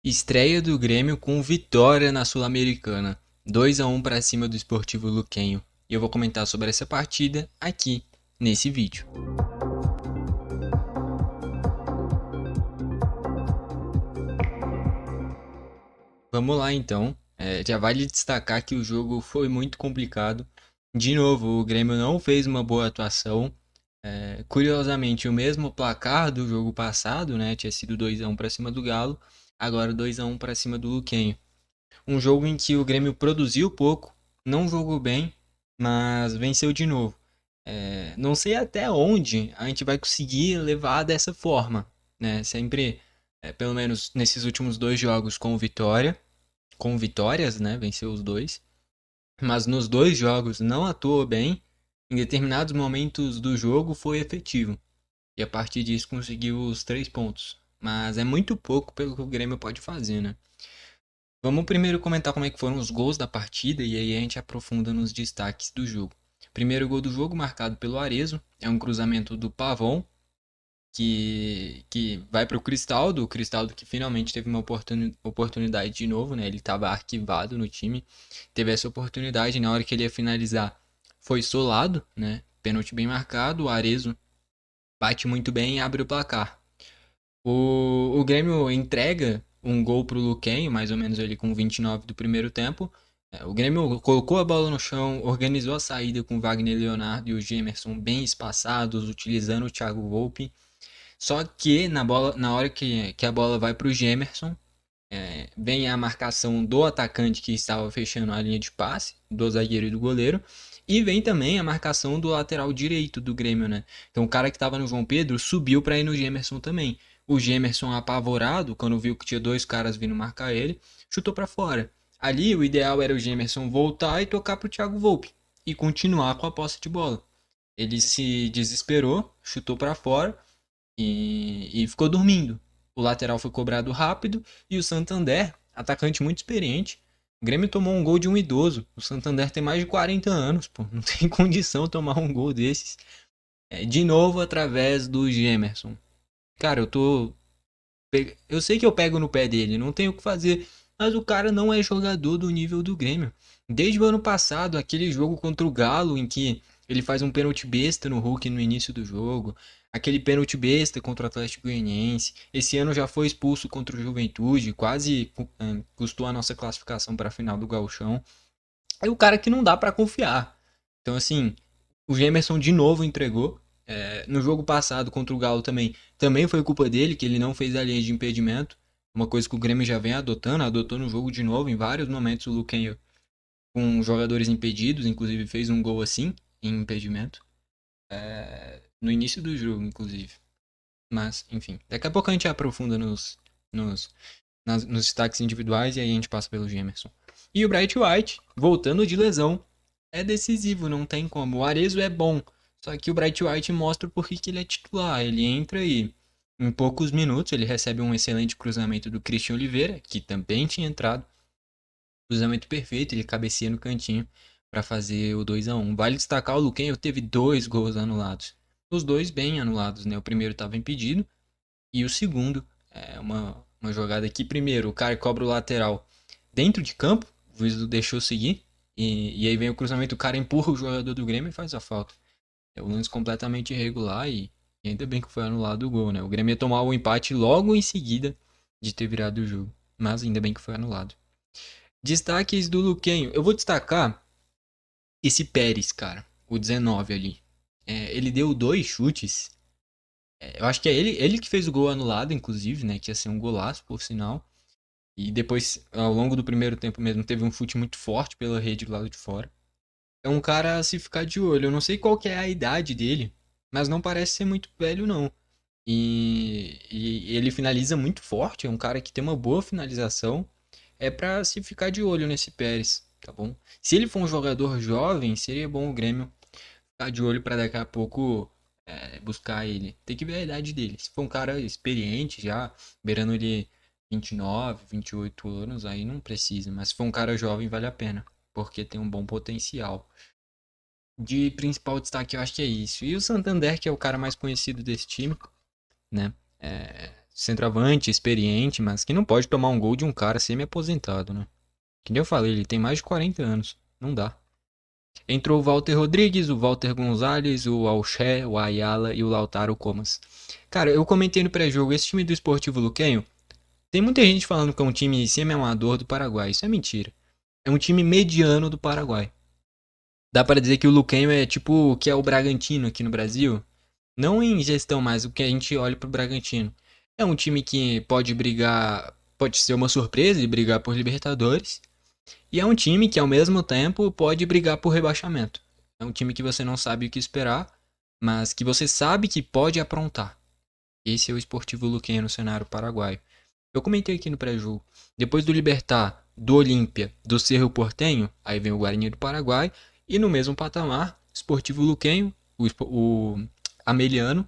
Estreia do Grêmio com vitória na Sul-Americana, 2-1 para cima do Sportivo Luquenho. E eu vou comentar sobre essa partida aqui nesse vídeo. Vamos lá então. Já vale destacar que o jogo foi muito complicado. De novo, o Grêmio não fez uma boa atuação. Curiosamente, o mesmo placar do jogo passado, né? Tinha sido 2-1 para cima do Galo, agora 2-1 para cima do Luquenho. Um jogo em que o Grêmio produziu pouco, não jogou bem, mas venceu de novo. Não sei até onde a gente vai conseguir levar dessa forma, né? Sempre, pelo menos nesses últimos dois jogos com vitórias, né? Venceu os dois, mas nos dois jogos não atuou bem. Em determinados momentos do jogo foi efetivo e a partir disso conseguiu os 3 pontos. Mas é muito pouco pelo que o Grêmio pode fazer, né? Vamos primeiro comentar como é que foram os gols da partida e aí a gente aprofunda nos destaques do jogo. Primeiro gol do jogo marcado pelo Arezo, é um cruzamento do Pavon que vai para o Cristaldo que finalmente teve uma oportunidade de novo, né? Ele estava arquivado no time, teve essa oportunidade na hora que ele ia finalizar, foi solado, né? Pênalti bem marcado, o Arezo bate muito bem e abre o placar. O Grêmio entrega um gol pro Luquenho, mais ou menos ali com 29 do primeiro tempo. O Grêmio colocou a bola no chão, organizou a saída com o Wagner Leonardo e o Gemerson bem espaçados, utilizando o Thiago Volpe. Só que na hora que a bola vai pro Gemerson, vem a marcação do atacante que estava fechando a linha de passe, do zagueiro e do goleiro, e vem também a marcação do lateral direito do Grêmio, né? Então o cara que estava no João Pedro subiu para ir no Gemerson também. O Gemerson apavorado, quando viu que tinha dois caras vindo marcar ele, chutou para fora. Ali o ideal era o Gemerson voltar e tocar pro Thiago Volpe e continuar com a posse de bola. Ele se desesperou, chutou para fora e ficou dormindo. O lateral foi cobrado rápido e o Santander, atacante muito experiente, o Grêmio tomou um gol de um idoso. O Santander tem mais de 40 anos, pô, não tem condição de tomar um gol desses. De novo através do Gemerson. Cara, eu sei que eu pego no pé dele, não tenho o que fazer, mas o cara não é jogador do nível do Grêmio. Desde o ano passado, aquele jogo contra o Galo, em que ele faz um pênalti besta no Hulk no início do jogo, aquele pênalti besta contra o Atlético Goianiense. Esse ano já foi expulso contra o Juventude, quase custou a nossa classificação para a final do Gauchão. É o cara que não dá para confiar. Então, assim, o Gemerson de novo entregou. No jogo passado contra o Galo também foi culpa dele, que ele não fez a linha de impedimento. Uma coisa que o Grêmio já vem adotando, adotou no jogo de novo. Em vários momentos o Luquenho com jogadores impedidos, inclusive fez um gol assim, em impedimento. No início do jogo, inclusive. Mas, enfim, daqui a pouco a gente aprofunda nos, nos destaques individuais e aí a gente passa pelo Gemerson. E o Bright White, voltando de lesão, é decisivo, não tem como. O Arezzo é bom, só que o Bright White mostra por que ele é titular. Ele entra e em poucos minutos ele recebe um excelente cruzamento do Christian Oliveira, que também tinha entrado. Cruzamento perfeito, ele cabeceia no cantinho para fazer o 2-1. Vale destacar o Luquenho teve dois gols anulados. Os dois bem anulados, né? O primeiro estava impedido e o segundo é uma jogada que, primeiro, o cara cobra o lateral dentro de campo, o juiz deixou seguir, e aí vem o cruzamento, o cara empurra o jogador do Grêmio e faz a falta. É um lance completamente irregular e ainda bem que foi anulado o gol, né? O Grêmio ia tomar o empate logo em seguida de ter virado o jogo, mas ainda bem que foi anulado. Destaques do Luquenho. Eu vou destacar esse Pérez, cara, o 19 ali. Ele deu dois chutes. Eu acho que é ele que fez o gol anulado, inclusive, né? Que ia ser um golaço, por sinal. E depois, ao longo do primeiro tempo mesmo, teve um chute muito forte pela rede do lado de fora. É um cara a se ficar de olho. Eu não sei qual que é a idade dele, mas não parece ser muito velho, não. E ele finaliza muito forte, é um cara que tem uma boa finalização. É pra se ficar de olho nesse Pérez, tá bom? Se ele for um jogador jovem, seria bom o Grêmio ficar de olho pra daqui a pouco buscar ele. Tem que ver a idade dele. Se for um cara experiente já, beirando ele 29, 28 anos, aí não precisa. Mas se for um cara jovem, vale a pena, porque tem um bom potencial. De principal destaque, eu acho que é isso. E o Santander, que é o cara mais conhecido desse time, né? centroavante, experiente, mas que não pode tomar um gol de um cara semi-aposentado, né? Que nem eu falei, ele tem mais de 40 anos. Não dá. Entrou o Walter Rodrigues, o Walter Gonzalez, o Alché, o Ayala e o Lautaro Comas. Cara, eu comentei no pré-jogo, esse time do Esportivo Luquenho, tem muita gente falando que é um time semi-amador do Paraguai. Isso é mentira. É um time mediano do Paraguai. Dá para dizer que o Luquenho é tipo o que é o Bragantino aqui no Brasil. Não em gestão, mas o que a gente olha pro Bragantino. É um time que pode brigar, pode ser uma surpresa e brigar por Libertadores. E é um time que ao mesmo tempo pode brigar por rebaixamento. É um time que você não sabe o que esperar, mas que você sabe que pode aprontar. Esse é o Sportivo Luquenho no cenário paraguaio. Eu comentei aqui no pré-jogo. Depois do Libertad, do Olímpia, do Cerro Porteño, aí vem o Guarani do Paraguai. E no mesmo patamar, Sportivo Luquenho, o Ameliano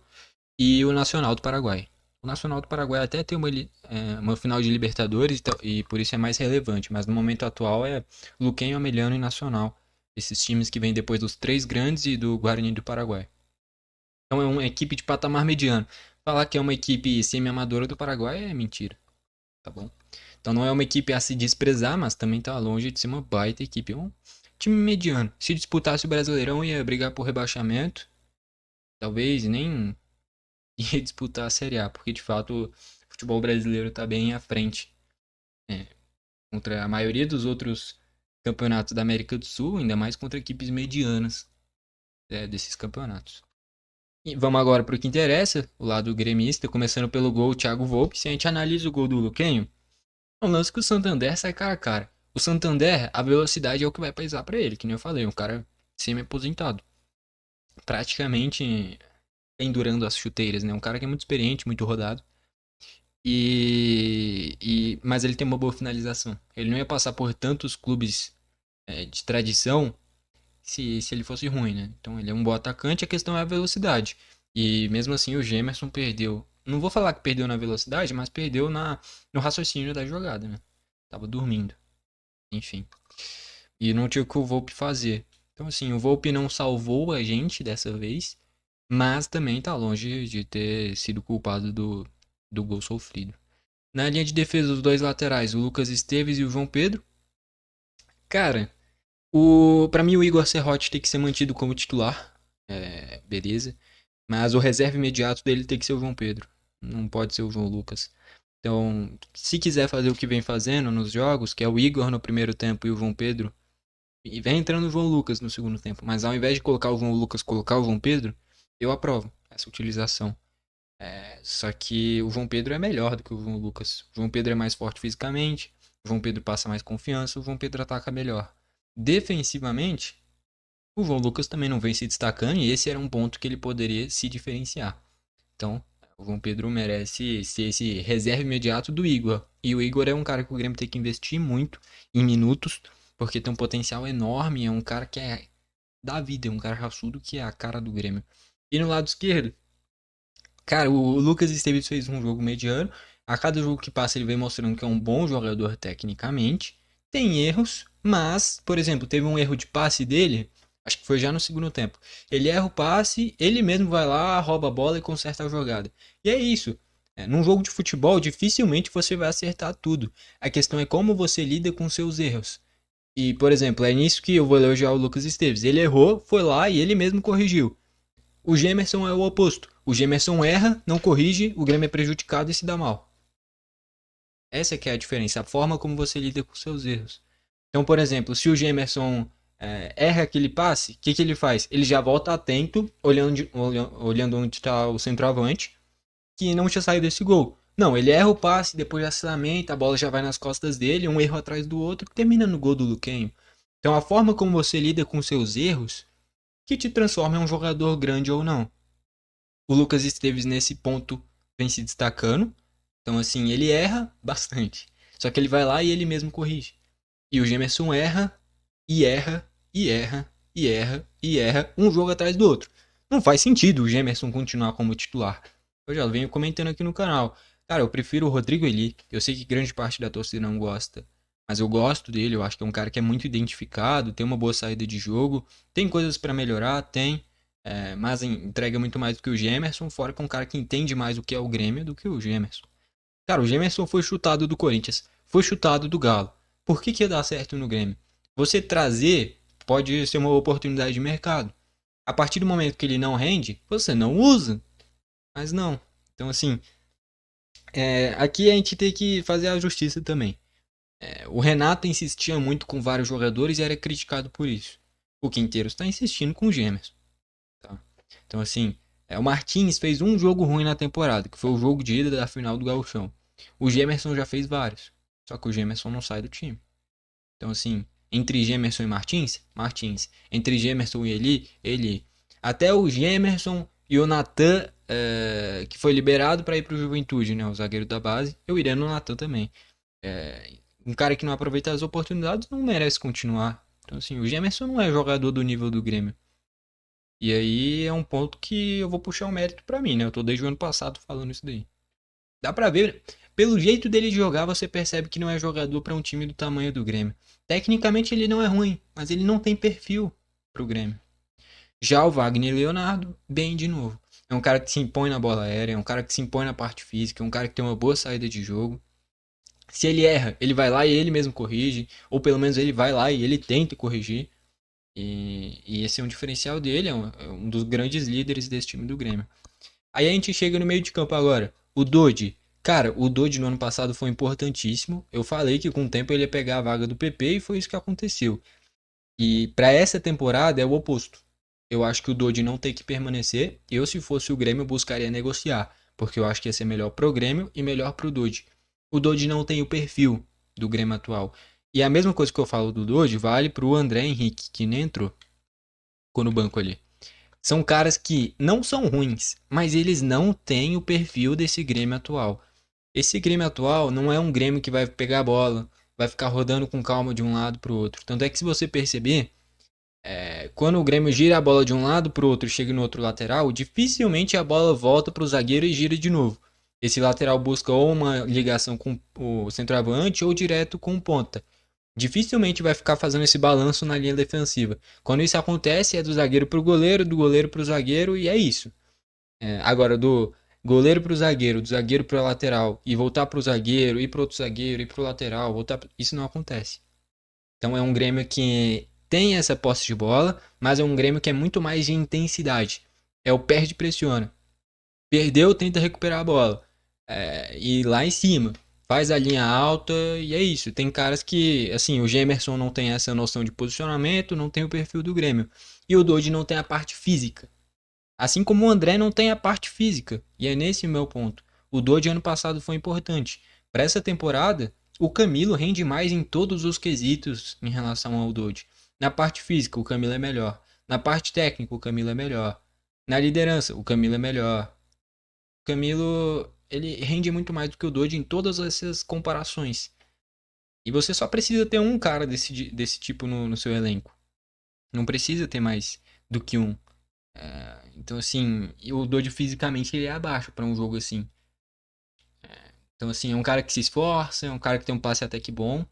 e o Nacional do Paraguai. O Nacional do Paraguai até tem uma final de Libertadores e por isso é mais relevante, mas no momento atual é Luquenho, Ameliano e Nacional. Esses times que vêm depois dos três grandes e do Guarani do Paraguai. Então é uma equipe de patamar mediano. Falar que é uma equipe semi-amadora do Paraguai é mentira, tá bom? Então não é uma equipe a se desprezar, mas também tá longe de ser uma baita equipe. É um time mediano. Se disputasse o Brasileirão ia brigar por rebaixamento, talvez nem ia disputar a Série A, porque de fato o futebol brasileiro está bem à frente, né, contra a maioria dos outros campeonatos da América do Sul, ainda mais contra equipes medianas, desses campeonatos. E vamos agora para o que interessa, o lado gremista, começando pelo gol Thiago Volpe. Se a gente analisa o gol do Luquenho, é um lance que o Santander sai cara a cara. O Santander, a velocidade é o que vai pesar para ele, que nem eu falei, um cara semi-aposentado. Praticamente pendurando as chuteiras, né? Um cara que é muito experiente, muito rodado. Mas ele tem uma boa finalização. Ele não ia passar por tantos clubes de tradição se ele fosse ruim, né? Então ele é um bom atacante, a questão é a velocidade. E mesmo assim o Gemerson perdeu. Não vou falar que perdeu na velocidade, mas perdeu no raciocínio da jogada, né? Tava dormindo. Enfim. E não tinha o que o Volpe fazer. Então assim, o Volpe não salvou a gente dessa vez, mas também tá longe de ter sido culpado do gol sofrido. Na linha de defesa, os dois laterais, o Lucas Esteves e o João Pedro. Cara, pra mim o Igor Serrote tem que ser mantido como titular. Beleza. Mas o reserva imediato dele tem que ser o João Pedro. Não pode ser o João Lucas. Então, se quiser fazer o que vem fazendo nos jogos, que é o Igor no primeiro tempo e o João Pedro, e vem entrando o João Lucas no segundo tempo. Mas ao invés de colocar o João Lucas, colocar o João Pedro, eu aprovo essa utilização. Só que o João Pedro é melhor do que o João Lucas. O João Pedro é mais forte fisicamente, o João Pedro passa mais confiança, o João Pedro ataca melhor. Defensivamente, o João Lucas também não vem se destacando e esse era um ponto que ele poderia se diferenciar. Então, o João Pedro merece ser esse reserva imediato do Igor. E o Igor é um cara que o Grêmio tem que investir muito em minutos, porque tem um potencial enorme, é um cara que é da vida, é um cara raçudo que é a cara do Grêmio. E no lado esquerdo, cara, o Lucas Esteves fez um jogo mediano. A cada jogo que passa, ele vem mostrando que é um bom jogador tecnicamente. Tem erros, mas, por exemplo, teve um erro de passe dele. Acho que foi já no segundo tempo. Ele erra o passe, ele mesmo vai lá, rouba a bola e conserta a jogada. E é isso. Num jogo de futebol, dificilmente você vai acertar tudo. A questão é como você lida com seus erros. E, por exemplo, é nisso que eu vou elogiar o Lucas Esteves. Ele errou, foi lá e ele mesmo corrigiu. O Gemerson é o oposto. O Gemerson erra, não corrige, o Grêmio é prejudicado e se dá mal. Essa que é a diferença, a forma como você lida com seus erros. Então, por exemplo, se o Gemerson erra aquele passe, o que ele faz? Ele já volta atento, olhando onde está o centroavante, que não tinha saído desse gol. Não, ele erra o passe, depois já se lamenta, a bola já vai nas costas dele, um erro atrás do outro, que termina no gol do Luquenho. Então, a forma como você lida com seus erros, que te transforma em um jogador grande ou não. O Lucas Esteves nesse ponto vem se destacando. Então, assim, ele erra bastante. Só que ele vai lá e ele mesmo corrige. E o Gemerson erra, e erra, e erra, e erra, e erra, um jogo atrás do outro. Não faz sentido o Gemerson continuar como titular. Eu já venho comentando aqui no canal. Cara, eu prefiro o Rodrigo Eli. Eu sei que grande parte da torcida não gosta. Mas eu gosto dele, eu acho que é um cara que é muito identificado, tem uma boa saída de jogo, tem coisas para melhorar, tem. Mas entrega muito mais do que o Gemerson, fora que é um cara que entende mais o que é o Grêmio do que o Gemerson. Cara, o Gemerson foi chutado do Corinthians, foi chutado do Galo. Por que que ia dar certo no Grêmio? Você trazer pode ser uma oportunidade de mercado. A partir do momento que ele não rende, você não usa. Mas não. Então, assim, aqui a gente tem que fazer a justiça também. O Renato insistia muito com vários jogadores e era criticado por isso. O Quinteiros está insistindo com o Gemerson. Tá? Então, assim, o Martins fez um jogo ruim na temporada, que foi o jogo de ida da final do Gauchão. O Gemerson já fez vários. Só que o Gemerson não sai do time. Então, assim, entre Gemerson e Martins, Martins. Entre Gemerson e Eli. Até o Gemerson e o Natan, que foi liberado para ir para o Juventude, né? O zagueiro da base. Eu iria no Natan também. Um cara que não aproveita as oportunidades não merece continuar. Então, assim, o Gemerson não é jogador do nível do Grêmio. E aí é um ponto que eu vou puxar o mérito pra mim, né? Eu tô desde o ano passado falando isso daí. Dá pra ver, pelo jeito dele de jogar, você percebe que não é jogador pra um time do tamanho do Grêmio. Tecnicamente ele não é ruim, mas ele não tem perfil pro Grêmio. Já o Wagner Leonardo, bem de novo. É um cara que se impõe na bola aérea, é um cara que se impõe na parte física, é um cara que tem uma boa saída de jogo. Se ele erra, ele vai lá e ele mesmo corrige, ou pelo menos ele vai lá e ele tenta corrigir. E esse é um diferencial dele, é um dos grandes líderes desse time do Grêmio. Aí a gente chega no meio de campo agora. O Dodi. Cara, o Dodi no ano passado foi importantíssimo. Eu falei que com o tempo ele ia pegar a vaga do PP e foi isso que aconteceu. E para essa temporada é o oposto. Eu acho que o Dodi não tem que permanecer. Eu, se fosse o Grêmio, buscaria negociar. Porque eu acho que ia ser melhor pro Grêmio e melhor pro Dodi. O Dodi não tem o perfil do Grêmio atual. E a mesma coisa que eu falo do Dodi vale pro André Henrique, que nem entrou. Ficou no banco ali. São caras que não são ruins, mas eles não têm o perfil desse Grêmio atual. Esse Grêmio atual não é um Grêmio que vai pegar a bola, vai ficar rodando com calma de um lado para o outro. Tanto é que se você perceber, quando o Grêmio gira a bola de um lado para o outro e chega no outro lateral, dificilmente a bola volta para o zagueiro e gira de novo. Esse lateral busca ou uma ligação com o centroavante ou direto com o ponta. Dificilmente vai ficar fazendo esse balanço na linha defensiva. Quando isso acontece, é do zagueiro pro goleiro, do goleiro pro zagueiro e é isso. Agora, do goleiro pro zagueiro, do zagueiro pro lateral e voltar pro zagueiro, ir pro outro zagueiro, ir pro lateral, isso não acontece. Então é um Grêmio que tem essa posse de bola, mas é um Grêmio que é muito mais de intensidade. É o perde e pressiona. Perdeu, tenta recuperar a bola. E lá em cima. Faz a linha alta e é isso. Tem caras que, assim, o Gemerson não tem essa noção de posicionamento, não tem o perfil do Grêmio. E o Dodge não tem a parte física. Assim como o André não tem a parte física. E é nesse o meu ponto. O Dodge ano passado foi importante. Para essa temporada, o Camilo rende mais em todos os quesitos em relação ao Dodge. Na parte física, o Camilo é melhor. Na parte técnica, o Camilo é melhor. Na liderança, o Camilo é melhor. Camilo, ele rende muito mais do que o Dodge em todas essas comparações. E você só precisa ter um cara desse tipo no seu elenco. Não precisa ter mais do que um. Então, assim, o Dodge fisicamente ele é abaixo para um jogo assim. Então, assim, é um cara que se esforça, é um cara que tem um passe até que bom,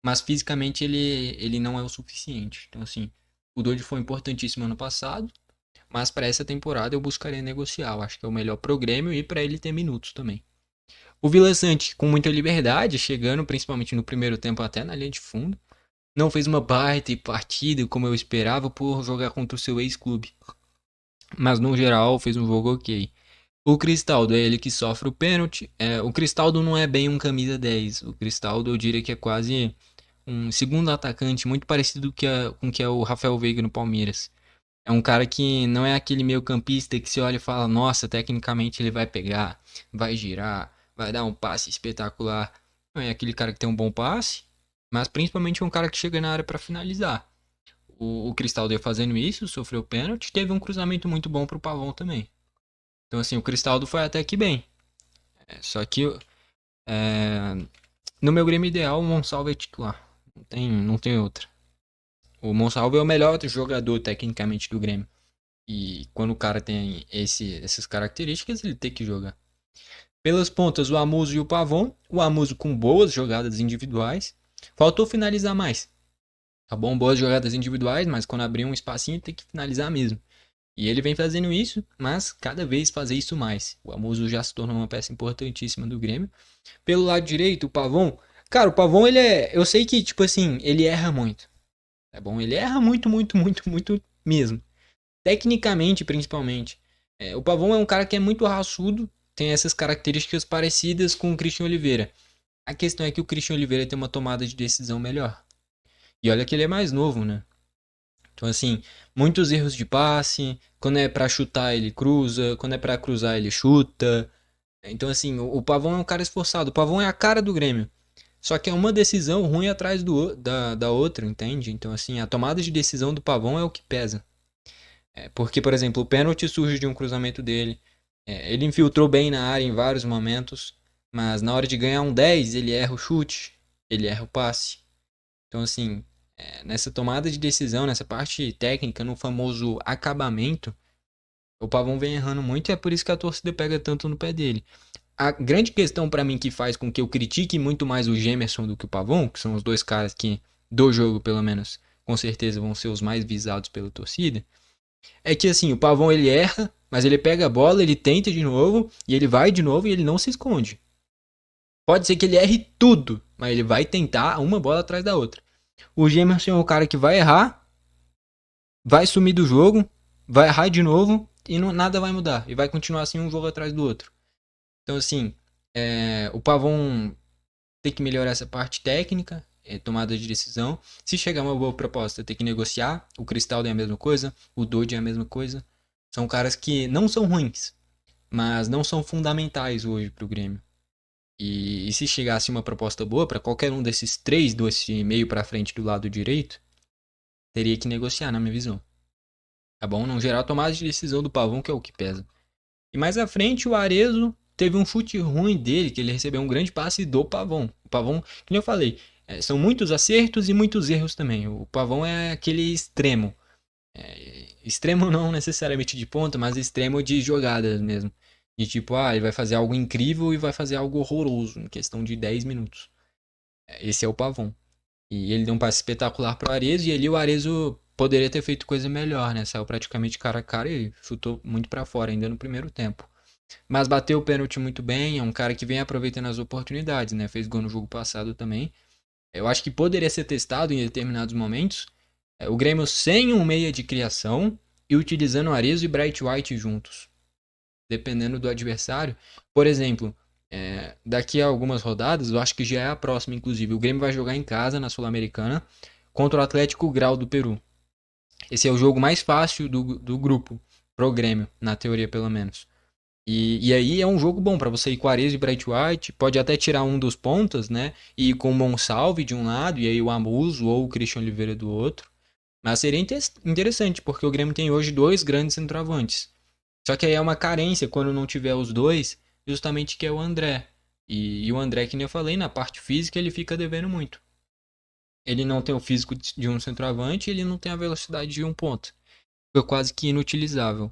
mas fisicamente ele não é o suficiente. Então, assim, o Dodge foi importantíssimo ano passado, mas para essa temporada eu buscaria negociar. Eu acho que é o melhor pro Grêmio e para ele ter minutos também. O Vila Sante, com muita liberdade, chegando principalmente no primeiro tempo até na linha de fundo. Não fez uma baita partida como eu esperava por jogar contra o seu ex-clube. Mas no geral fez um jogo ok. O Cristaldo é ele que sofre o pênalti. O Cristaldo não é bem um camisa 10. O Cristaldo eu diria que é quase um segundo atacante, muito parecido com o que é o Rafael Veiga no Palmeiras. É um cara que não é aquele meio campista que se olha e fala, nossa, tecnicamente ele vai pegar, vai girar, vai dar um passe espetacular. Não é aquele cara que tem um bom passe, mas principalmente é um cara que chega na área para finalizar. O Cristaldo ia fazendo isso, sofreu pênalti, teve um cruzamento muito bom pro Pavão também. Então assim, o Cristaldo foi até que bem. Só que é, no meu Grêmio ideal o Monsalvo é titular. Não tem outra. O Monsalvo é o melhor jogador tecnicamente do Grêmio. E quando o cara tem essas características, ele tem que jogar. Pelas pontas, o Amuso e o Pavon. O Amuso com boas jogadas individuais. Faltou finalizar mais. Tá bom? Boas jogadas individuais, mas quando abrir um espacinho tem que finalizar mesmo. E ele vem fazendo isso, mas cada vez fazer isso mais. O Amuso já se tornou uma peça importantíssima do Grêmio. Pelo lado direito, o Pavon. Cara, o Pavon, ele é. Eu sei que, tipo assim, ele erra muito. Tá bom? Ele erra muito, muito, muito, muito mesmo. Tecnicamente, principalmente. O Pavon é um cara que é muito raçudo. Tem essas características parecidas com o Christian Oliveira. A questão é que o Christian Oliveira tem uma tomada de decisão melhor. E olha que ele é mais novo, né? Então, assim, muitos erros de passe. Quando é pra chutar, ele cruza. Quando é pra cruzar, ele chuta. Então, assim, o Pavão é um cara esforçado. O Pavão é a cara do Grêmio. Só que é uma decisão ruim atrás da outra, entende? Então, assim, a tomada de decisão do Pavão é o que pesa. Porque, por exemplo, o pênalti surge de um cruzamento dele. Ele infiltrou bem na área em vários momentos. Mas na hora de ganhar um 10, ele erra o chute. Ele erra o passe. Então, assim, nessa tomada de decisão, nessa parte técnica, no famoso acabamento, o Pavão vem errando muito e é por isso que a torcida pega tanto no pé dele. A grande questão pra mim que faz com que eu critique muito mais o Gemerson do que o Pavon, que são os dois caras que, do jogo pelo menos, com certeza vão ser os mais visados pela torcida, é que assim, o Pavon ele erra, mas ele pega a bola, ele tenta de novo, e ele vai de novo e ele não se esconde. Pode ser que ele erre tudo, mas ele vai tentar uma bola atrás da outra. O Gemerson é o cara que vai errar, vai sumir do jogo, vai errar de novo e não, nada vai mudar. E vai continuar assim um jogo atrás do outro. Então, assim, o Pavon tem que melhorar essa parte técnica, tomada de decisão. Se chegar uma boa proposta, tem que negociar. O Cristaldo é a mesma coisa, o Dodge é a mesma coisa. São caras que não são ruins, mas não são fundamentais hoje para o Grêmio. E se chegasse uma proposta boa para qualquer um desses três, desse meio para frente do lado direito, teria que negociar, na minha visão. Tá bom? Não gerar a tomada de decisão do Pavão, que é o que pesa. E mais à frente, o Arezzo teve um chute ruim dele, que ele recebeu um grande passe do Pavão. O Pavão, como eu falei, são muitos acertos e muitos erros também. O Pavão é aquele extremo. Extremo não necessariamente de ponta, mas extremo de jogadas mesmo. De tipo, ele vai fazer algo incrível e vai fazer algo horroroso em questão de 10 minutos. Esse é o Pavão. E ele deu um passe espetacular pro Arezzo e ali o Arezzo poderia ter feito coisa melhor, né? Saiu praticamente cara a cara e chutou muito para fora ainda no primeiro tempo. Mas bateu o pênalti muito bem, é um cara que vem aproveitando as oportunidades, né? Fez gol no jogo passado também. Eu acho que poderia ser testado em determinados momentos. O Grêmio sem um meia de criação e utilizando Arezzo e Bright White juntos, dependendo do adversário. Por exemplo, daqui a algumas rodadas, eu acho que já é a próxima, inclusive. O Grêmio vai jogar em casa na Sul-Americana contra o Atlético Grau do Peru. Esse é o jogo mais fácil do grupo, pro Grêmio, na teoria pelo menos. E aí é um jogo bom para você ir com Arezzo e Bright White, pode até tirar um dos pontas, né? E ir com o Monsalve de um lado, e aí o Amuso ou o Christian Oliveira do outro. Mas seria interessante, porque o Grêmio tem hoje dois grandes centroavantes. Só que aí é uma carência quando não tiver os dois, justamente que é o André. E o André, que nem eu falei, na parte física ele fica devendo muito. Ele não tem o físico de um centroavante e ele não tem a velocidade de um ponta. Fica quase que inutilizável.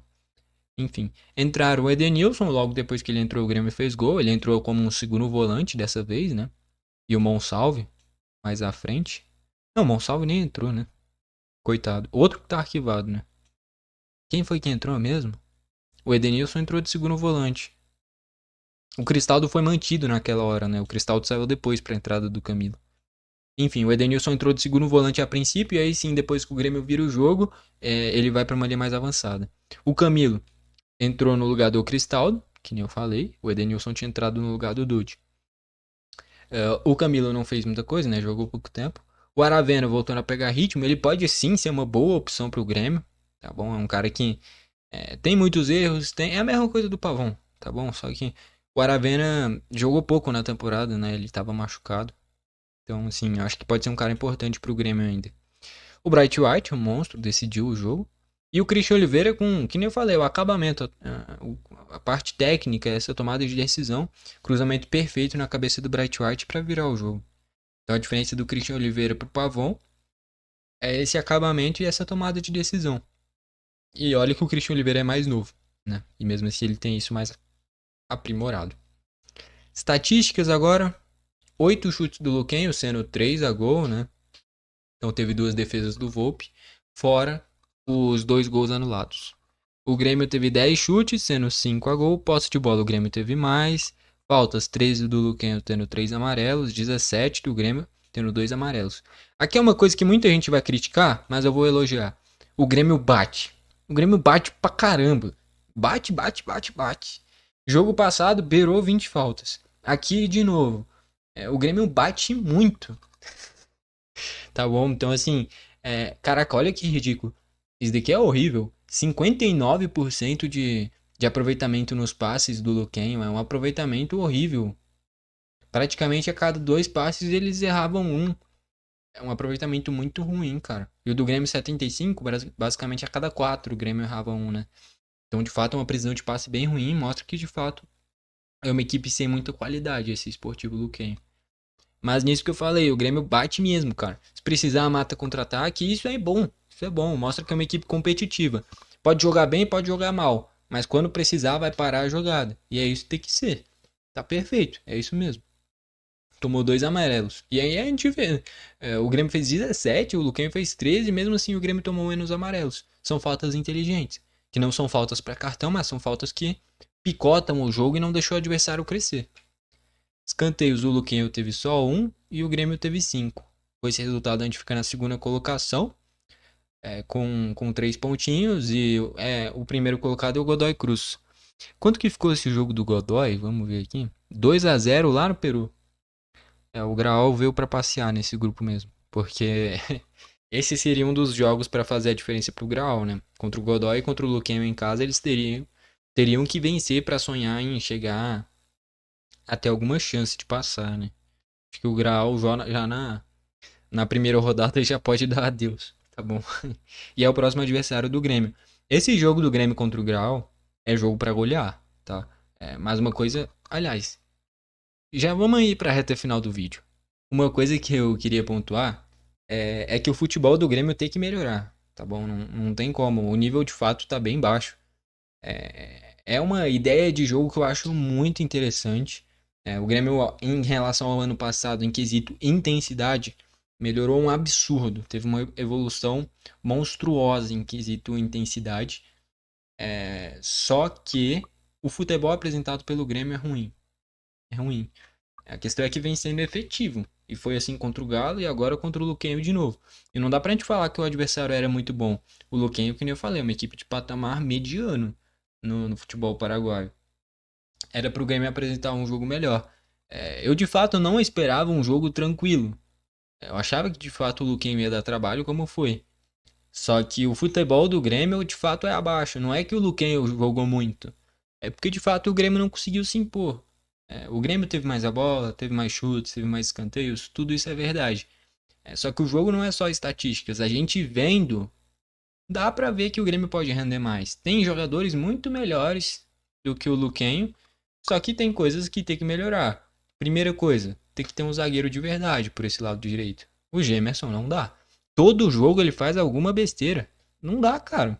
Enfim, entraram o Edenilson, logo depois que ele entrou, o Grêmio fez gol. Ele entrou como um segundo volante dessa vez, né? E o Monsalve, mais à frente. Não, o Monsalve nem entrou, né? Coitado. Outro que tá arquivado, né? Quem foi que entrou mesmo? O Edenilson entrou de segundo volante. O Cristaldo foi mantido naquela hora, né? O Cristaldo saiu depois pra entrada do Camilo. Enfim, o Edenilson entrou de segundo volante a princípio, e aí sim, depois que o Grêmio vira o jogo, ele vai pra uma linha mais avançada. O Camilo entrou no lugar do Cristaldo, que nem eu falei. O Edenilson tinha entrado no lugar do Dude. O Camilo não fez muita coisa, né? Jogou pouco tempo. O Aravena voltando a pegar ritmo, ele pode sim ser uma boa opção pro Grêmio, tá bom? É um cara que tem muitos erros, é a mesma coisa do Pavão, tá bom? Só que o Aravena jogou pouco na temporada, né? Ele tava machucado. Então, assim, eu acho que pode ser um cara importante pro Grêmio ainda. O Bright White, um monstro, decidiu o jogo. E o Christian Oliveira com, que nem eu falei, o acabamento, a parte técnica, essa tomada de decisão, cruzamento perfeito na cabeça do Bright White para virar o jogo. Então a diferença do Christian Oliveira pro Pavon é esse acabamento e essa tomada de decisão. E olha que o Christian Oliveira é mais novo, né? E mesmo assim ele tem isso mais aprimorado. Estatísticas agora, 8 chutes do Luquenho, sendo 3 a gol, né? Então teve duas defesas do Volpe, fora os dois gols anulados. O Grêmio teve 10 chutes, sendo 5 a gol. Posse de bola, o Grêmio teve mais. Faltas, 13 do Luquinho tendo 3 amarelos. 17 do Grêmio tendo 2 amarelos. Aqui é uma coisa que muita gente vai criticar, mas eu vou elogiar. O Grêmio bate. O Grêmio bate pra caramba. Bate, bate, bate, bate. Jogo passado, beirou 20 faltas. Aqui, de novo. O Grêmio bate muito. Tá bom? Então, assim, caraca, olha que ridículo. Isso daqui é horrível. 59% de aproveitamento nos passes do Luquenho. É um aproveitamento horrível. Praticamente a cada 2 passes eles erravam um. É um aproveitamento muito ruim, cara. E o do Grêmio 75, basicamente a cada 4 o Grêmio errava um, né? Então, de fato, é uma precisão de passe bem ruim. Mostra que, de fato, é uma equipe sem muita qualidade, esse Esportivo Luquenho. Mas nisso que eu falei, o Grêmio bate mesmo, cara. Se precisar, mata contra-ataque, isso é bom. Isso é bom, mostra que é uma equipe competitiva. Pode jogar bem, pode jogar mal. Mas quando precisar, vai parar a jogada. E é isso que tem que ser. Tá perfeito, é isso mesmo. Tomou 2 amarelos. E aí a gente vê, né? O Grêmio fez 17, o Luquinho fez 13, e mesmo assim o Grêmio tomou menos amarelos. São faltas inteligentes. Que não são faltas para cartão, mas são faltas que picotam o jogo e não deixou o adversário crescer. Escanteios, o Luquinho teve só 1 e o Grêmio teve 5. Com esse resultado, a gente fica na segunda colocação, com 3 pontinhos. E o primeiro colocado é o Godoy Cruz. Quanto que ficou esse jogo do Godoy? Vamos ver aqui. 2 a 0 lá no Peru. O Graal veio para passear nesse grupo mesmo. Porque esse seria um dos jogos para fazer a diferença pro Graal, né? Contra o Godoy e contra o Luquinho em casa, eles teriam que vencer para sonhar em chegar até alguma chance de passar, né? Acho que o Graal já na primeira rodada já pode dar adeus, tá bom? E é o próximo adversário do Grêmio. Esse jogo do Grêmio contra o Graal é jogo pra golear, tá? Mais uma coisa, aliás, já vamos aí pra reta final do vídeo. Uma coisa que eu queria pontuar é que o futebol do Grêmio tem que melhorar, tá bom? Não tem como, o nível de fato tá bem baixo. É uma ideia de jogo que eu acho muito interessante. O Grêmio, em relação ao ano passado, em quesito intensidade, melhorou um absurdo. Teve uma evolução monstruosa em quesito intensidade. Só que o futebol apresentado pelo Grêmio é ruim. É ruim. A questão é que vem sendo efetivo. E foi assim contra o Galo e agora contra o Luquenho de novo. E não dá pra gente falar que o adversário era muito bom. O Luquenho, que nem eu falei, é uma equipe de patamar mediano no futebol paraguaio. Era pro Grêmio apresentar um jogo melhor. Eu de fato não esperava um jogo tranquilo. Eu achava que de fato o Luquinho ia dar trabalho, como foi. Só que o futebol do Grêmio de fato é abaixo. Não é que o Luquinho jogou muito. É porque de fato o Grêmio não conseguiu se impor. O Grêmio teve mais a bola, teve mais chutes, teve mais escanteios, tudo isso é verdade. Só que o jogo não é só estatísticas. A gente vendo, dá pra ver que o Grêmio pode render mais. Tem jogadores muito melhores do que o Luquinho, só que tem coisas que tem que melhorar. Primeira coisa, tem que ter um zagueiro de verdade por esse lado direito. O Gemerson não dá. Todo jogo ele faz alguma besteira. Não dá, cara.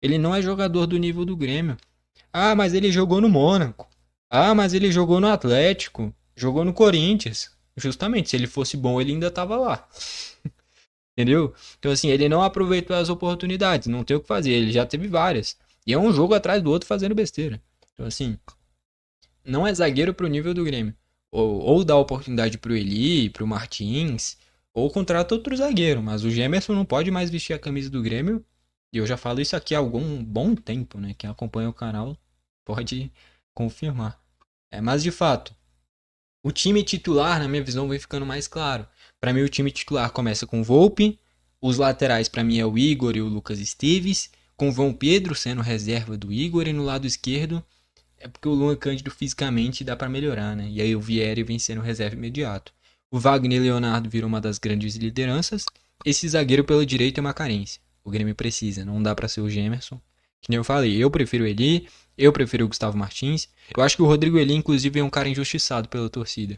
Ele não é jogador do nível do Grêmio. Ah, mas ele jogou no Mônaco. Ah, mas ele jogou no Atlético. Jogou no Corinthians. Justamente, se ele fosse bom, ele ainda tava lá. Entendeu? Então, assim, ele não aproveitou as oportunidades. Não tem o que fazer. Ele já teve várias. E é um jogo atrás do outro fazendo besteira. Então, assim, não é zagueiro pro nível do Grêmio. Ou dá oportunidade pro Eli, pro Martins, ou contrata outro zagueiro. Mas o Gemerson não pode mais vestir a camisa do Grêmio. E eu já falo isso aqui há algum bom tempo, né? Quem acompanha o canal pode confirmar. Mas de fato, o time titular, na minha visão, vem ficando mais claro. Para mim, o time titular começa com o Volpe. Os laterais, para mim, é o Igor e o Lucas Esteves. Com o João Pedro sendo reserva do Igor. E no lado esquerdo, é porque o Luan Cândido fisicamente dá pra melhorar, né? E aí o Vieri vem sendo reserva imediato. O Wagner Leonardo virou uma das grandes lideranças. Esse zagueiro pela direita é uma carência. O Grêmio precisa, não dá pra ser o Gemerson. Que nem eu falei, eu prefiro ele, eu prefiro o Gustavo Martins. Eu acho que o Rodrigo Eli, inclusive, é um cara injustiçado pela torcida.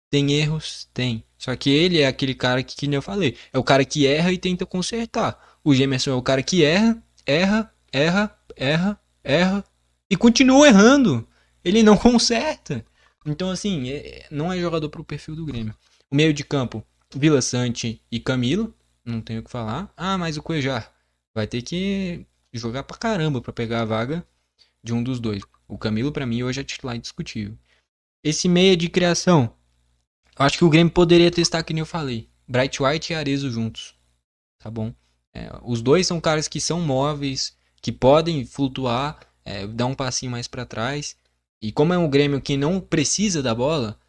Tem erros? Tem. Só que ele é aquele cara que nem eu falei, é o cara que erra e tenta consertar. O Gemerson é o cara que erra, erra, erra, erra, erra e continua errando. Ele não conserta. Então, assim, não é jogador pro perfil do Grêmio. O meio de campo, Vila Sante e Camilo. Não tenho o que falar. Ah, mas o Cuejar vai ter que jogar pra caramba pra pegar a vaga de um dos dois. O Camilo, pra mim, hoje é titular indiscutível. Esse meia de criação, eu acho que o Grêmio poderia testar, que nem eu falei. Bright White e Arezzo juntos, tá bom? Os dois são caras que são móveis, que podem flutuar, dar um passinho mais pra trás. E como é um Grêmio que não precisa da bola,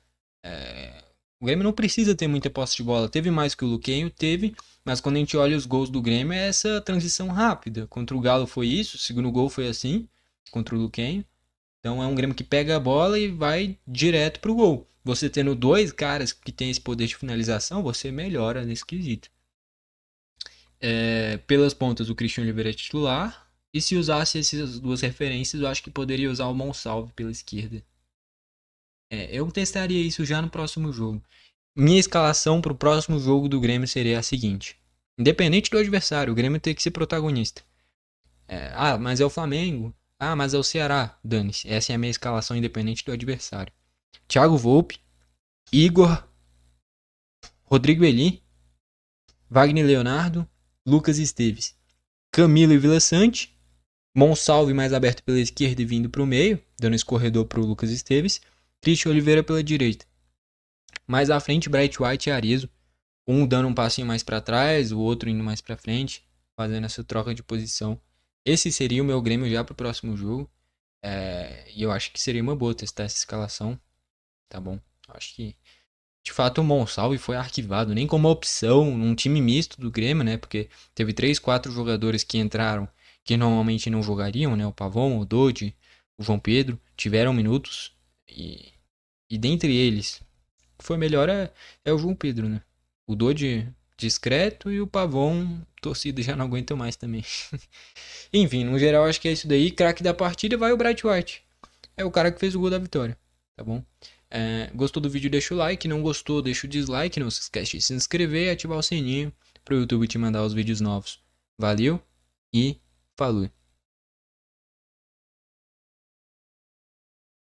o Grêmio não precisa ter muita posse de bola. Teve mais que o Luquenho, teve, mas quando a gente olha os gols do Grêmio, é essa transição rápida. Contra o Galo foi isso, o segundo gol foi assim, contra o Luquenho. Então é um Grêmio que pega a bola e vai direto pro gol. Você tendo dois caras que tem esse poder de finalização, você melhora nesse quesito. Pelas pontas, o Christian Oliveira é titular. E se usasse essas duas referências, eu acho que poderia usar o Monsalve pela esquerda. Eu testaria isso já no próximo jogo. Minha escalação para o próximo jogo do Grêmio seria a seguinte: independente do adversário, o Grêmio tem que ser protagonista. Mas é o Flamengo. Mas é o Ceará. Dane-se. Essa é a minha escalação independente do adversário. Thiago Volpe, Igor, Rodrigo Eli, Wagner Leonardo, Lucas Esteves, Camilo e Vila Sante, Monsalve mais aberto pela esquerda e vindo para o meio, dando esse corredor para o Lucas Esteves, Christian Oliveira pela direita. Mais à frente, Bright White e Arezzo, um dando um passinho mais para trás, o outro indo mais para frente, fazendo essa troca de posição. Esse seria o meu Grêmio já para o próximo jogo. E eu acho que seria uma boa testar essa escalação. Tá bom? Acho que de fato o Monsalve foi arquivado, nem como opção num time misto do Grêmio, né? Porque teve 3, 4 jogadores que entraram que normalmente não jogariam, né? O Pavon, o Dodi, o João Pedro, tiveram minutos e dentre eles, o que foi melhor é o João Pedro, né? O Dodi discreto e o Pavon, torcida já não aguenta mais também. Enfim, no geral acho que é isso daí. Craque da partida vai o Bright White. É o cara que fez o gol da vitória, tá bom? Gostou do vídeo, deixa o like. Não gostou, deixa o dislike. Não se esquece de se inscrever e ativar o sininho para o YouTube te mandar os vídeos novos. Valeu e falou!